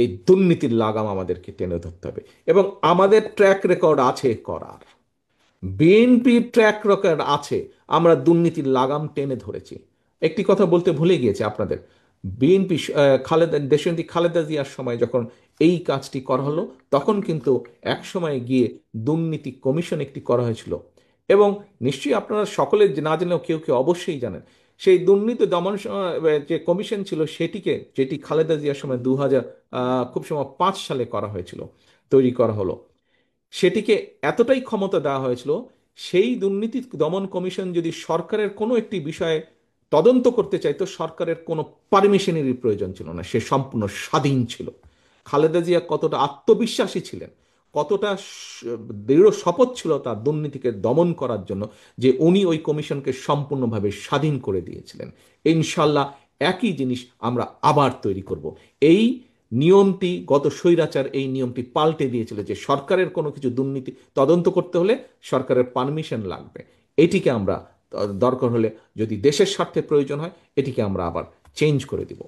এই দুর্নীতির লাগাম আমাদেরকে টেনে ধরতে হবে। এবং আমাদের ট্র্যাক রেকর্ড আছে করার, বিএনপির ট্র্যাক রেকর্ড আছে, আমরা দুর্নীতির লাগাম টেনে ধরেছি। একটি কথা বলতে ভুলে গিয়েছে আপনাদের, বিএনপি খালেদা দেশনেত্রী খালেদা জিয়ার সময় যখন এই কাজটি করা হলো, তখন কিন্তু এক সময় গিয়ে দুর্নীতি কমিশন একটি করা হয়েছিল। এবং নিশ্চয়ই আপনারা সকলে না জেনেও কেউ কেউ অবশ্যই জানেন, সেই দুর্নীতি দমন যে কমিশন ছিল সেটিকে, যেটি খালেদা জিয়ার সময় 2000 খুব সময় 5 সালে করা হয়েছিল, তৈরি করা হলো, সেটিকে এতটাই ক্ষমতা দেওয়া হয়েছিল, সেই দুর্নীতি দমন কমিশন যদি সরকারের কোনো একটি বিষয়ে তদন্ত করতে চাইতো, সরকারের কোনো পারমিশনেরই প্রয়োজন ছিল না, সে সম্পূর্ণ স্বাধীন ছিল। খালেদা জিয়া কতটা আত্মবিশ্বাসী ছিলেন, কতটা দৃঢ় শপথ ছিল তার দুর্নীতিকে দমন করার জন্য, যে উনি ওই কমিশনকে সম্পূর্ণভাবে স্বাধীন করে দিয়েছিলেন। ইনশাল্লাহ একই জিনিস আমরা আবার তৈরি করব। এই নিয়মটি গত স্বৈরাচার এই নিয়মটি পাল্টে দিয়েছিল, যে সরকারের কোনো কিছু দুর্নীতি তদন্ত করতে হলে সরকারের পারমিশন লাগবে। এটিকে আমরা দরকার হলে, যদি দেশের স্বার্থে প্রয়োজন হয়, এটিকে আমরা আবার চেঞ্জ করে দিব।